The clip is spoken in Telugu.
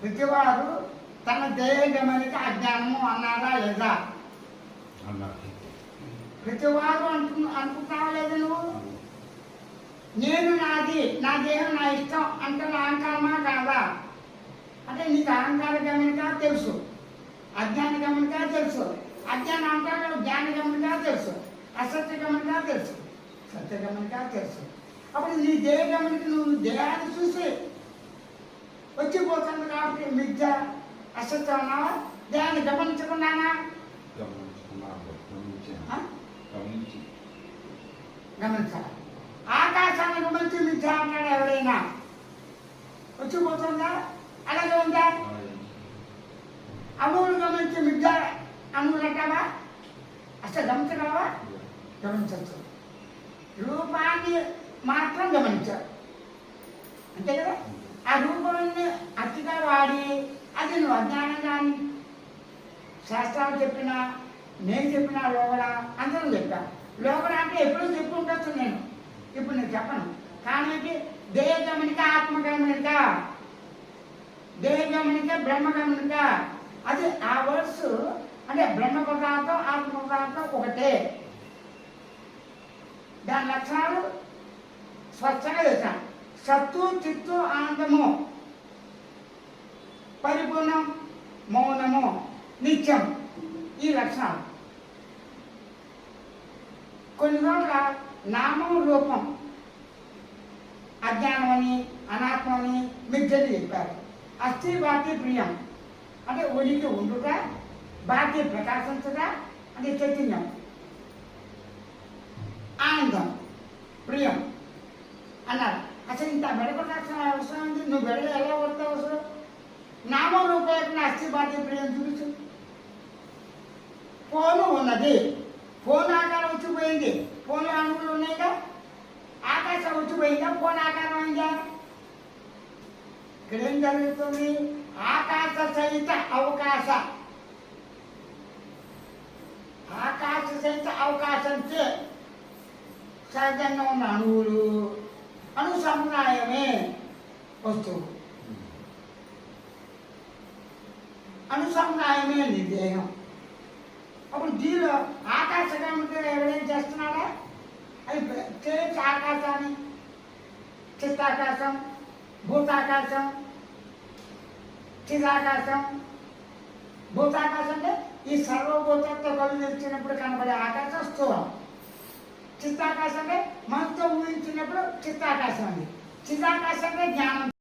ప్రతివాడు తన దేహ గమనిక అజ్ఞానము అన్నారా లేదా? ప్రతివాడు అనుకుంటున్నావా లేదా నువ్వు? నేను నాది, నా దేహం నా ఇష్టం అంటే నా అహంకారమా కాదా? అంటే నీకు అహంకార గమనిక తెలుసు, అజ్ఞాన గమనిక తెలుసు, అజ్ఞాన అహంకారం జ్ఞాన గమనిక తెలుసు, అసత్య గమనిక తెలుసు, సత్య గమనిక తెలుసు. అప్పుడు నీ దేహ గమనిక నువ్వు దేహాన్ని చూసి వచ్చిపోతుంది కాబట్టి మిథ్య అసత్యం అన్నావా? దేహాన్ని గమనించకున్నానా? గమనించాలి. ఆకాశాన్ని గమనించి మిథ్య అంటాడు ఎవరైనా? వచ్చిపోతుందా? అలాగే ఉందా? అణువులు గమనించి మిథ్య అణువులు అంటావా? అసలు గమనించగలవా? గమనించవచ్చు. రూపాన్ని మాత్రం గమనించారు అంతే కదా. ఆ రూపాన్ని అతిగా వాడి అది నువ్వు అజ్ఞానంగా శాస్త్రాలు చెప్పినా నేను చెప్పినా లోపల అందరూ చెప్పాను. లోపల అంటే ఎప్పుడూ చెప్పు ఉండొచ్చు, నేను ఇప్పుడు నేను చెప్పను. కానీ దేహ గమనిక ఆత్మ గమనిక, దేహ గమనిక బ్రహ్మ గమనిక, అది ఆ వర్డ్స్ అంటే బ్రహ్మ పదార్థం ఆత్మ పదార్థం ఒకటే. దాని లక్షణాలు స్వచ్ఛంగా చేశాను. సత్తు చిత్తు ఆనందము, పరిపూర్ణం, మౌనము, నిత్యం, ఈ లక్షణాలు. కొన్ని చోట్ల నామం రూపం అజ్ఞానమని అనాత్మని మిథ్యని చెప్పారు. అస్థి బాధ్య ప్రియం అంటే ఉనికి ఉండుట, బాధ్య ప్రకాశించుట అంటే చైతన్యం, ఆనందం, ప్రియం అన్నారు. అసలు ఇంత బెడపడాల్సిన అవసరం ఉంది? నువ్వు బెడలు ఎలా పడతావు అసలు? నామం రూపాయలు అస్థి బాధ్య ప్రియం చూపించు. ఫోను ఉన్నది, ఫోన్ ఆకారం వచ్చిపోయింది, ఫోన్లో అణువులు ఉన్నాయిగా. ఆకాశం వచ్చిపోయిందా? ఫోన్ ఆకారం అయిందా? ఇక్కడ ఏం జరుగుతుంది? ఆకాశ సహిత అవకాశ, ఆకాశ సహిత అవకాశంచే సహజంగా ఉన్న అణువులు, అణు సముదాయమే వస్తువు, అణు సముదాయమే నీ దేహం. అప్పుడు దీనిలో ఆకాశంగా ఎవరైనా చేస్తున్నాడా? అది చేసి ఆకాశాన్ని చిత్తాకాశం, భూతాకాశం, చిదాకాశం. భూతాకాశం అంటే ఈ సర్వభూతంతో కళ్ళు తెరిచినప్పుడు కనబడే ఆకాశం స్థూలం. చిత్తాకాశం అంటే మనతో ఊహించినప్పుడు చిత్తాకాశం అండి. చిదాకాశం అంటే జ్ఞానం.